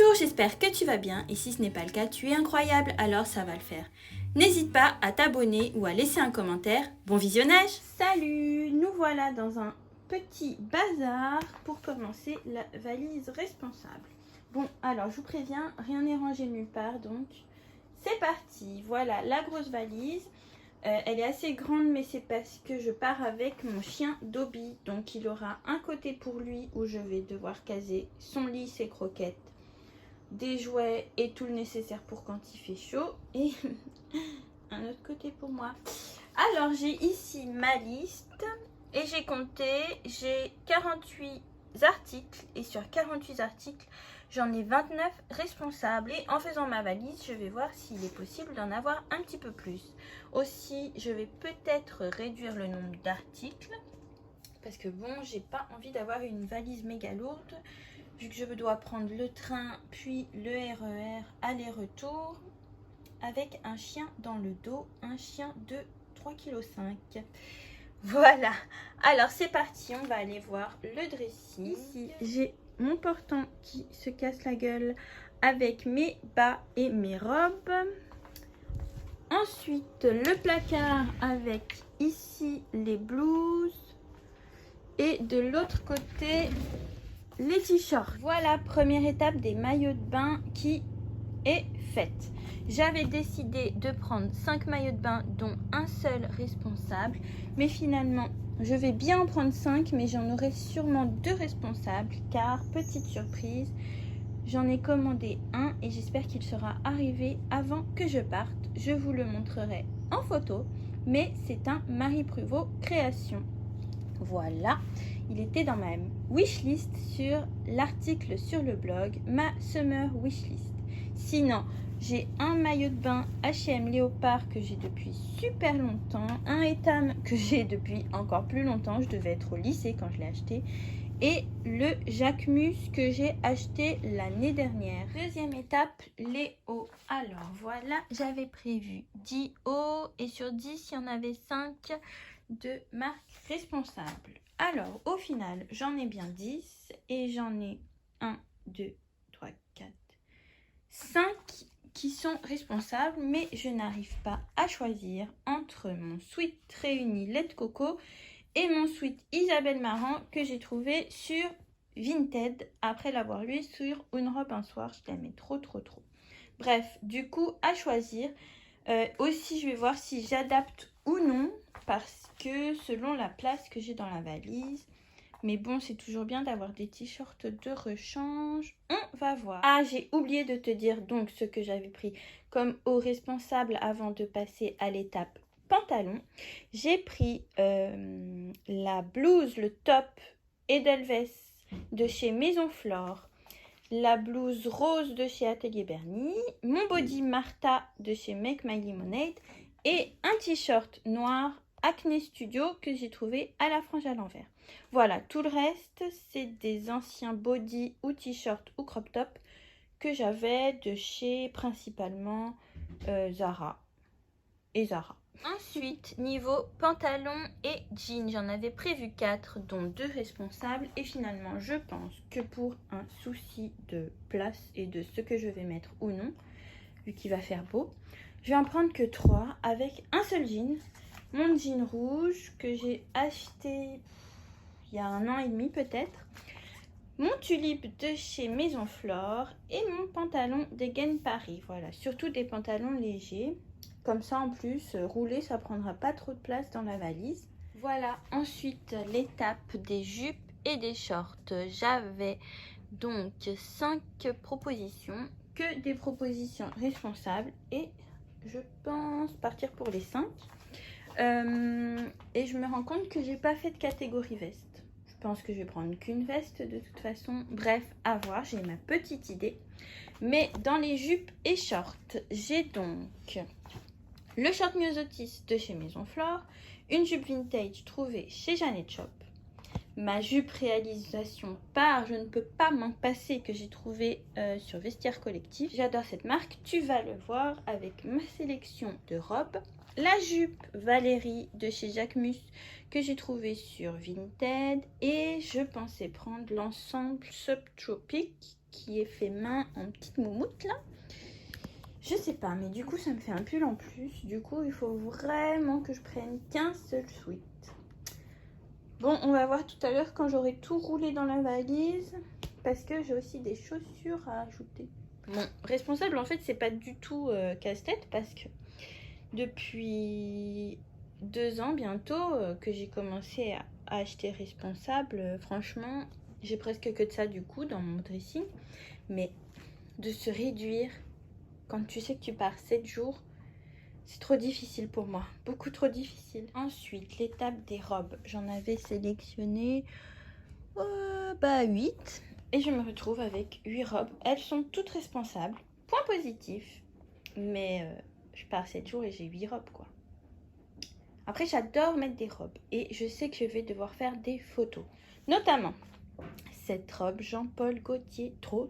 Bonjour, j'espère que tu vas bien et si ce n'est pas le cas, tu es incroyable, alors ça va le faire. N'hésite pas à t'abonner ou à laisser un commentaire. Bon visionnage! Salut, nous voilà dans un petit bazar pour commencer la valise responsable. Bon, alors je vous préviens, rien n'est rangé nulle part, donc c'est parti. Voilà la grosse valise. Elle est assez grande, mais c'est parce que je pars avec mon chien Dobby. Donc il aura un côté pour lui où je vais devoir caser son lit, ses croquettes, des jouets et tout le nécessaire pour quand il fait chaud. Et un autre côté pour moi. Alors j'ai ici ma liste et j'ai compté, j'ai 48 articles et sur 48 articles, j'en ai 29 responsables. Et en faisant ma valise, je vais voir s'il est possible d'en avoir un petit peu plus. Aussi, je vais peut-être réduire le nombre d'articles parce que bon, j'ai pas envie d'avoir une valise méga lourde vu que je dois prendre le train puis le RER aller-retour avec un chien dans le dos, un chien de 3,5 kg. Voilà, alors c'est parti, on va aller voir le dressing. Ici, j'ai mon portant qui se casse la gueule avec mes bas et mes robes. Ensuite, le placard avec ici les blouses. Et de l'autre côté, les t-shirts. Voilà, première étape des maillots de bain qui est faite. J'avais décidé de prendre 5 maillots de bain dont un seul responsable. Mais finalement, je vais bien en prendre 5, mais j'en aurai sûrement 2 responsables. Car, petite surprise, j'en ai commandé un et j'espère qu'il sera arrivé avant que je parte. Je vous le montrerai en photo, mais c'est un Marie Pruvot création. Voilà, il était dans ma wishlist sur l'article sur le blog, ma summer wishlist. Sinon, j'ai un maillot de bain H&M Léopard que j'ai depuis super longtemps, un Etam que j'ai depuis encore plus longtemps, je devais être au lycée quand je l'ai acheté, et le Jacquemus que j'ai acheté l'année dernière. Deuxième étape, les hauts. Alors voilà, j'avais prévu 10 hauts et sur 10, il y en avait 5 de marque responsable. Alors au final, j'en ai bien 10 et j'en ai 1, 2, 3, 4, 5 qui sont responsables, mais je n'arrive pas à choisir entre mon sweat réuni lait de coco et mon sweat Isabelle Marant que j'ai trouvé sur Vinted après l'avoir lu sur une robe un soir. Je l'aimais trop. Bref, du coup, à choisir. Aussi, je vais voir si j'adapte ou non parce que selon la place que j'ai dans la valise. Mais bon, c'est toujours bien d'avoir des t-shirts de rechange. On va voir. Ah, j'ai oublié de te dire donc ce que j'avais pris comme haut responsable avant de passer à l'étape pantalon. J'ai pris la blouse, le top Edelweiss de chez Maison Flore, la blouse rose de chez Atelier Bernie, mon body Martha de chez Make My Lemonade et un t-shirt noir Acne Studio que j'ai trouvé à la frange à l'envers. Voilà, tout le reste, c'est des anciens body ou t-shirts ou crop top que j'avais de chez principalement Zara et Zara. Ensuite, niveau pantalon et jean, j'en avais prévu 4, dont 2 responsables. Et finalement, je pense que pour un souci de place et de ce que je vais mettre ou non, vu qu'il va faire beau, je vais en prendre que 3 avec un seul jean. Mon jean rouge que j'ai acheté il y a 1 an et demi peut-être. Mon tulipe de chez Maison Flore et mon pantalon d'Egen Paris. Voilà, surtout des pantalons légers. Comme ça, en plus, rouler, ça prendra pas trop de place dans la valise. Voilà, ensuite, l'étape des jupes et des shorts. J'avais donc 5 propositions, que des propositions responsables. Et je pense partir pour les 5. Et je me rends compte que j'ai pas fait de catégorie veste. Je pense que je vais prendre qu'une veste de toute façon. Bref, à voir, j'ai ma petite idée. Mais dans les jupes et shorts, j'ai donc le short Myosotis de chez Maison Flore, une jupe vintage trouvée chez Jeannette Shop, ma jupe réalisation par Je ne peux pas m'en passer que j'ai trouvée sur Vestiaire Collectif. J'adore cette marque, tu vas le voir avec ma sélection de robes. La jupe Valérie de chez Jacquemus que j'ai trouvée sur Vinted. Et je pensais prendre l'ensemble Subtropique qui est fait main en petite moumoute là. Je sais pas, mais du coup ça me fait un pull en plus. Du coup il faut vraiment que je prenne qu'un seul sweat. Bon, on va voir tout à l'heure quand j'aurai tout roulé dans la valise. Parce que j'ai aussi des chaussures à ajouter. Mon responsable en fait c'est pas du tout casse-tête. Parce que depuis 2 ans bientôt que j'ai commencé à acheter responsable. Franchement j'ai presque que de ça du coup dans mon dressing. Mais de se réduire quand tu sais que tu pars 7 jours, c'est trop difficile pour moi, beaucoup trop difficile. Ensuite, l'étape des robes. J'en avais sélectionné 8. Et je me retrouve avec 8 robes. Elles sont toutes responsables. Point positif. Mais je pars 7 jours et j'ai 8 robes quoi. Après, j'adore mettre des robes. Et je sais que je vais devoir faire des photos. Notamment cette robe Jean-Paul Gaultier. Trop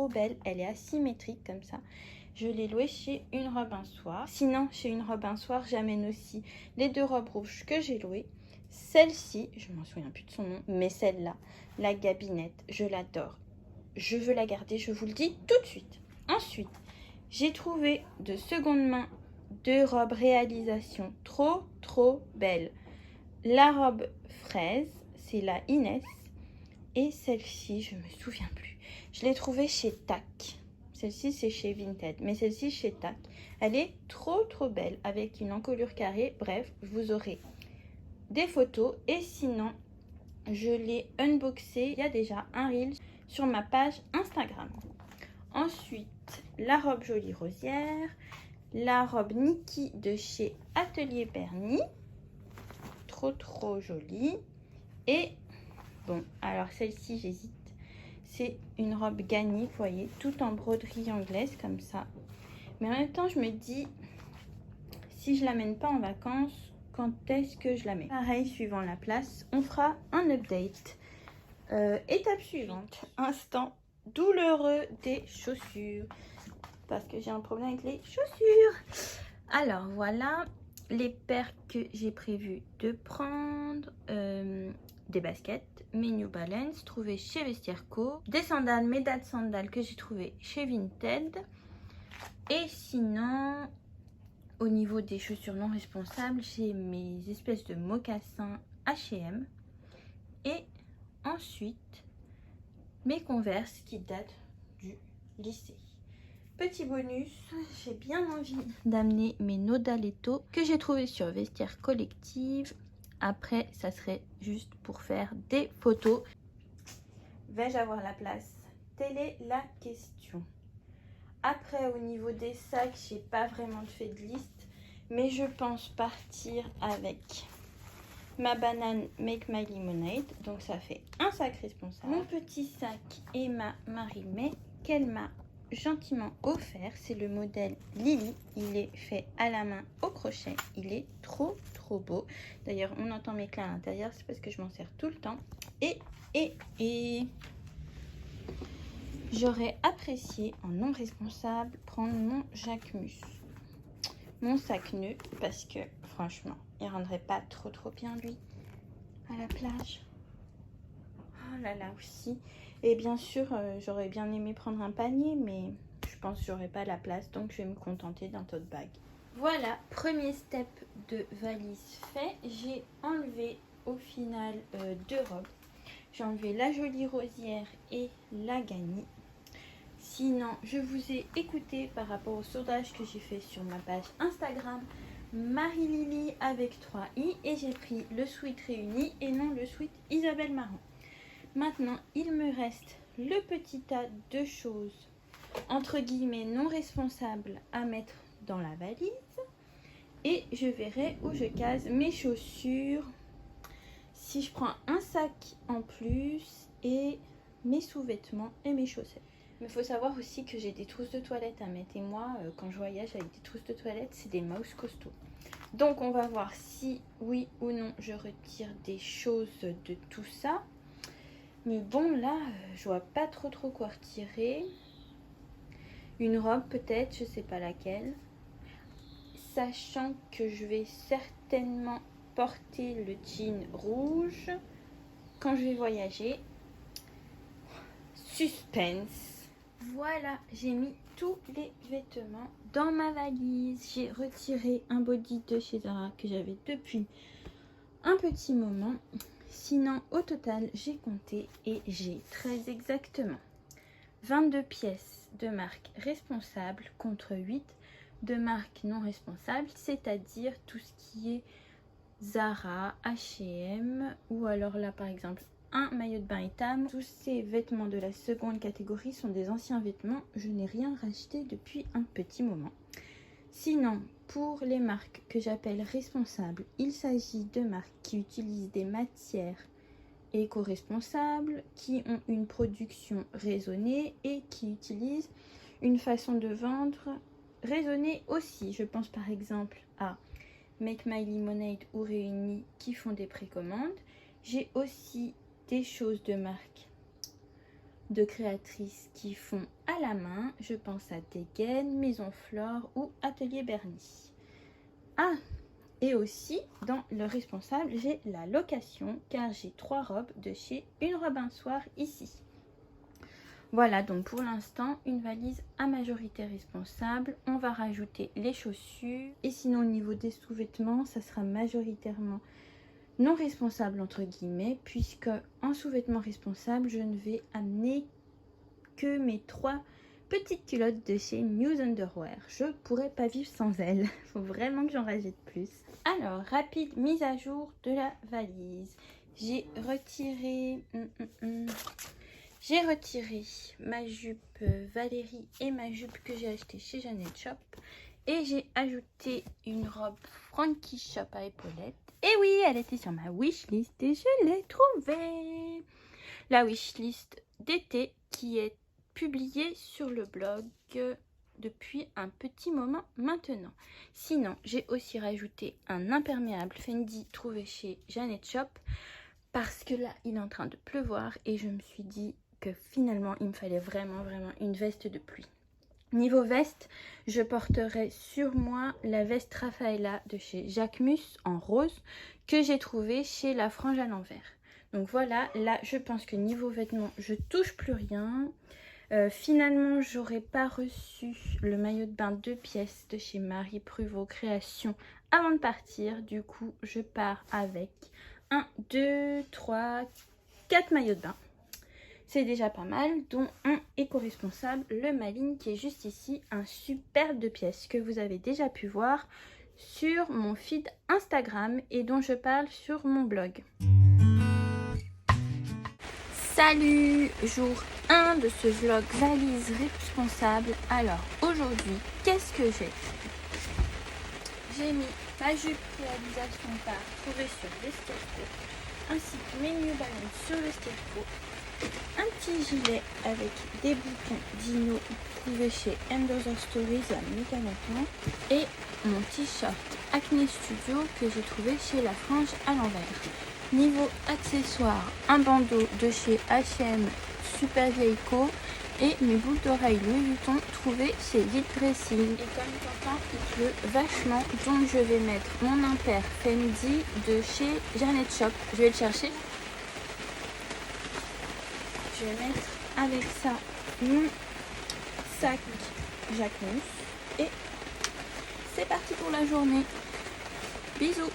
belle. Elle est asymétrique comme ça. Je l'ai louée chez Une Robe Un Soir. Sinon, chez Une Robe Un Soir, j'amène aussi les 2 robes rouges que j'ai louées. Celle-ci, je m'en souviens plus de son nom, mais celle-là, la gabinette, je l'adore. Je veux la garder, je vous le dis tout de suite. Ensuite, j'ai trouvé de seconde main 2 robes réalisation trop belles. La robe fraise, c'est la Inès. Et celle-ci, je me souviens plus. Je l'ai trouvée chez TAC. Celle-ci, c'est chez Vinted. Mais celle-ci, chez TAC. Elle est trop belle. Avec une encolure carrée. Bref, vous aurez des photos. Et sinon, je l'ai unboxé. Il y a déjà un reel sur ma page Instagram. Ensuite, la robe Jolie Rosière. La robe Niki de chez Atelier Bernie. Trop jolie. Et, bon, alors celle-ci, j'hésite. C'est une robe gagnée, vous voyez, tout en broderie anglaise comme ça. Mais en même temps, je me dis, si je l'amène pas en vacances, quand est-ce que je la mets? Pareil, suivant la place, on fera un update. Étape suivante, instant douloureux des chaussures. Parce que j'ai un problème avec les chaussures. Alors voilà, les paires que j'ai prévu de prendre. Des baskets, mes New Balance, trouvées chez Vestiaire Co. Des sandales, mes dates sandales que j'ai trouvées chez Vinted. Et sinon, au niveau des chaussures non responsables, j'ai mes espèces de mocassins H&M. Et ensuite, mes Converse qui datent du lycée. Petit bonus, j'ai bien envie d'amener mes Nodaletto que j'ai trouvés sur Vestiaire Collective. Après, ça serait juste pour faire des photos. Vais-je avoir la place? Telle est la question. Après, au niveau des sacs, j'ai pas vraiment fait de liste. Mais je pense partir avec ma banane Make My Lemonade. Donc, ça fait un sac responsable. Mon petit sac Emma Marie-May qu'elle m'a gentiment offert. C'est le modèle Lily. Il est fait à la main au crochet. Il est trop beau. D'ailleurs, on entend mes clés à l'intérieur. C'est parce que je m'en sers tout le temps. Et j'aurais apprécié en non responsable prendre mon Jacquemus. Mon sac nœud. Parce que franchement, il rendrait pas trop bien lui à la plage. Oh là là aussi. Et bien sûr, j'aurais bien aimé prendre un panier, mais je pense que j'aurais pas la place, donc je vais me contenter d'un tote bag. Voilà, premier step de valise fait. J'ai enlevé au final 2 robes. J'ai enlevé la Jolie Rosière et la Gagny. Sinon, je vous ai écouté par rapport au sondage que j'ai fait sur ma page Instagram Marie-Lily avec 3 i et j'ai pris le sweat réuni et non le sweat Isabelle Marant. Maintenant, il me reste le petit tas de choses, entre guillemets, non responsables à mettre dans la valise. Et je verrai où je case mes chaussures. Si je prends un sac en plus et mes sous-vêtements et mes chaussettes. Mais il faut savoir aussi que j'ai des trousses de toilette à mettre. Et moi, quand je voyage avec des trousses de toilette, c'est des mouse costauds. Donc, on va voir si, oui ou non, je retire des choses de tout ça. Mais bon, là, je vois pas trop quoi retirer. Une robe peut-être, je sais pas laquelle. Sachant que je vais certainement porter le jean rouge quand je vais voyager. suspense. Voilà, j'ai mis tous les vêtements dans ma valise. J'ai retiré un body de chez Zara que j'avais depuis un petit moment. Sinon, au total, j'ai compté et j'ai très exactement 22 pièces de marque responsable contre 8 de marque non responsable, c'est-à-dire tout ce qui est Zara, H&M ou alors là par exemple un maillot de bain Etam. Tous ces vêtements de la seconde catégorie sont des anciens vêtements, je n'ai rien racheté depuis un petit moment. Sinon, pour les marques que j'appelle responsables, il s'agit de marques qui utilisent des matières éco-responsables, qui ont une production raisonnée et qui utilisent une façon de vendre raisonnée aussi. Je pense par exemple à Make My Lemonade ou Réunis qui font des précommandes. J'ai aussi des choses de marque de créatrices qui font à la main. Je pense à Degen, Maison Flore ou Atelier Bernie. Ah, et aussi dans le responsable, j'ai la location car j'ai 3 robes de chez Une Robe un Soir ici. Voilà, donc pour l'instant, une valise à majorité responsable. On va rajouter les chaussures. Et sinon, au niveau des sous-vêtements, ça sera majoritairement non responsable entre guillemets, puisque en sous-vêtements responsables, je ne vais amener que mes 3 petites culottes de chez News Underwear. Je pourrais pas vivre sans elles. Faut vraiment que j'en rajoute plus. Alors, rapide mise à jour de la valise. J'ai retiré... J'ai retiré ma jupe Valérie et ma jupe que j'ai achetée chez Janet Shop. Et j'ai ajouté une robe Frankie Shop à épaulettes. Et oui, elle était sur ma wishlist et je l'ai trouvée. La wishlist d'été qui est publiée sur le blog depuis un petit moment maintenant. Sinon, j'ai aussi rajouté un imperméable Fendi trouvé chez Janet Shop. Parce que là, il est en train de pleuvoir et je me suis dit que finalement, il me fallait vraiment une veste de pluie. Niveau veste, je porterai sur moi la veste Raffaella de chez Jacquemus en rose que j'ai trouvée chez La Frange à l'envers. Donc voilà, là, je pense que niveau vêtements, je touche plus rien. Finalement, j'aurais pas reçu le maillot de bain 2 pièces de chez Marie Pruvot Création avant de partir. Du coup, je pars avec 1, 2, 3, 4 maillots de bain. C'est déjà pas mal, dont un éco-responsable, le Maline, qui est juste ici, un superbe 2 pièces que vous avez déjà pu voir sur mon feed Instagram et dont je parle sur mon blog. Salut, jour 1 de ce vlog valise responsable. Alors aujourd'hui, qu'est-ce que j'ai? J'ai mis ma jupe réalisation par trouvée sur l'Estirco, ainsi que mes New Balance sur l'Estirco, un petit gilet avec des boutons Dino trouvé chez Another Stories il y a méga longtemps, et mon t-shirt Acne Studio que j'ai trouvé chez La Frange à l'envers. Niveau accessoires, un bandeau de chez H&M Super Vieilco et mes boucles d'oreilles Louis Vuitton trouvées chez Vite Dressing. Et comme t'entends, il pleut vachement, donc je vais mettre mon impair Fendi de chez Janet Shop. Je vais le chercher. Je vais mettre avec ça mon sac Jacquemus et c'est parti pour la journée. Bisous.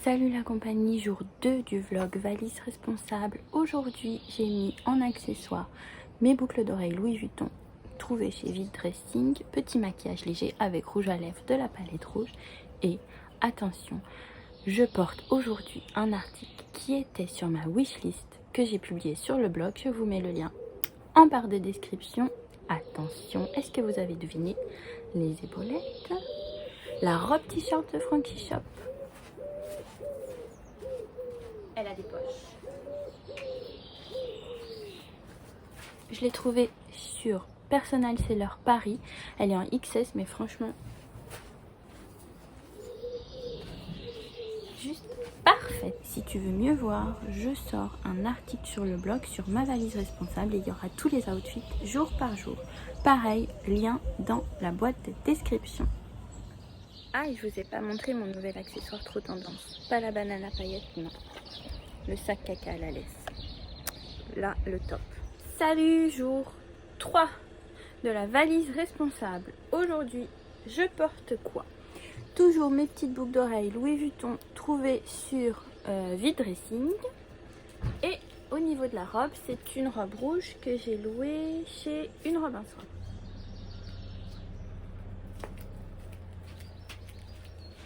Salut la compagnie, jour 2 du vlog valise responsable. Aujourd'hui, j'ai mis en accessoire mes boucles d'oreilles Louis Vuitton trouvées chez Vite Dressing, petit maquillage léger avec rouge à lèvres de la palette rouge. Et attention, je porte aujourd'hui un article qui était sur ma wishlist que j'ai publié sur le blog. Je vous mets le lien en barre de description. Attention, est-ce que vous avez deviné? Les épaulettes, la robe t-shirt de Frankie Shop. Elle a des poches. Je l'ai trouvée sur Personal Seller Paris. Elle est en XS, mais franchement, juste parfaite. Si tu veux mieux voir, je sors un article sur le blog sur ma valise responsable et il y aura tous les outfits jour par jour. Pareil, lien dans la boîte de description. Ah, et je vous ai pas montré mon nouvel accessoire trop tendance. Pas la banane à paillettes, non. Le sac caca à la laisse. Là, le top. Salut, jour 3 de la valise responsable. Aujourd'hui, je porte quoi? Toujours mes petites boucles d'oreilles Louis Vuitton trouvées sur Vide Dressing. Et au niveau de la robe, c'est une robe rouge que j'ai louée chez Une Robe un Soir.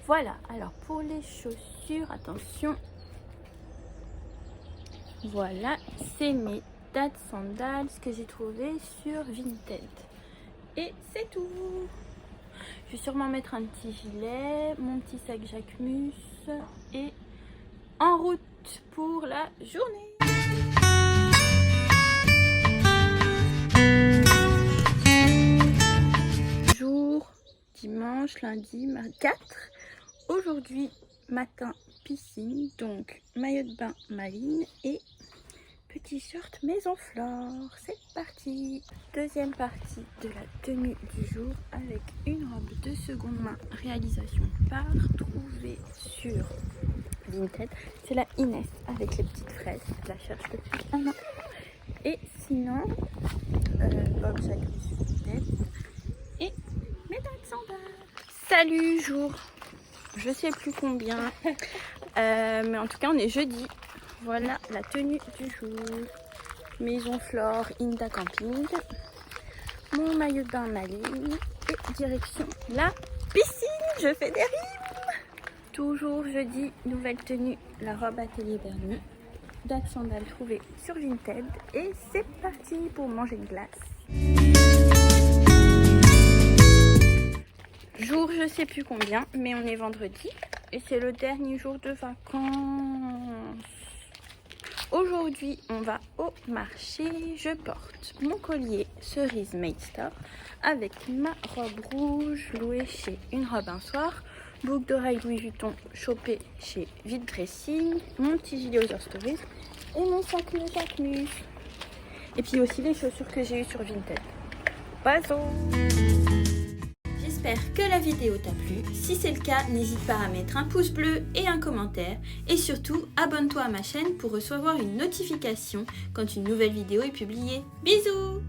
Voilà, alors pour les chaussures, attention. Voilà, c'est mes Dad Sandals que j'ai trouvé sur Vinted. Et c'est tout. Je vais sûrement mettre un petit gilet, mon petit sac Jacquemus et en route pour la journée. Jour dimanche, lundi, mardi 4. Aujourd'hui, matin, piscine, donc maillot de bain Maline et petit short Maison Flore. C'est parti. Deuxième partie de la tenue du jour avec une robe de seconde main, réalisation par, trouvée sur Vinted. C'est la Inès avec les petites fraises. Je la cherche depuis un an. Et sinon, Bob Jacquemus Vinted et mes Dad Sandales. Salut, jour. Je sais plus combien, mais en tout cas on est jeudi. Voilà la tenue du jour. Maison Flore, Inda Camping. Mon maillot de bain Maline et direction la piscine. Je fais des rimes. Toujours jeudi, nouvelle tenue, la robe atelier Bernie. Dad Sandales trouvée sur Vinted. Et c'est parti pour manger une glace. Jour je sais plus combien, mais on est vendredi et c'est le dernier jour de vacances. Aujourd'hui on va au marché. Je porte mon collier cerise Made Store avec ma robe rouge louée chez Une Robe un Soir, boucle d'oreille Louis Vuitton chopée chez Vide Dressing, mon petit gilet aux Stories et mon sac de Jacquemus. Et puis aussi les chaussures que j'ai eues sur Vinted. Bazo! J'espère que la vidéo t'a plu. Si c'est le cas, n'hésite pas à mettre un pouce bleu et un commentaire. Et surtout, abonne-toi à ma chaîne pour recevoir une notification quand une nouvelle vidéo est publiée. Bisous!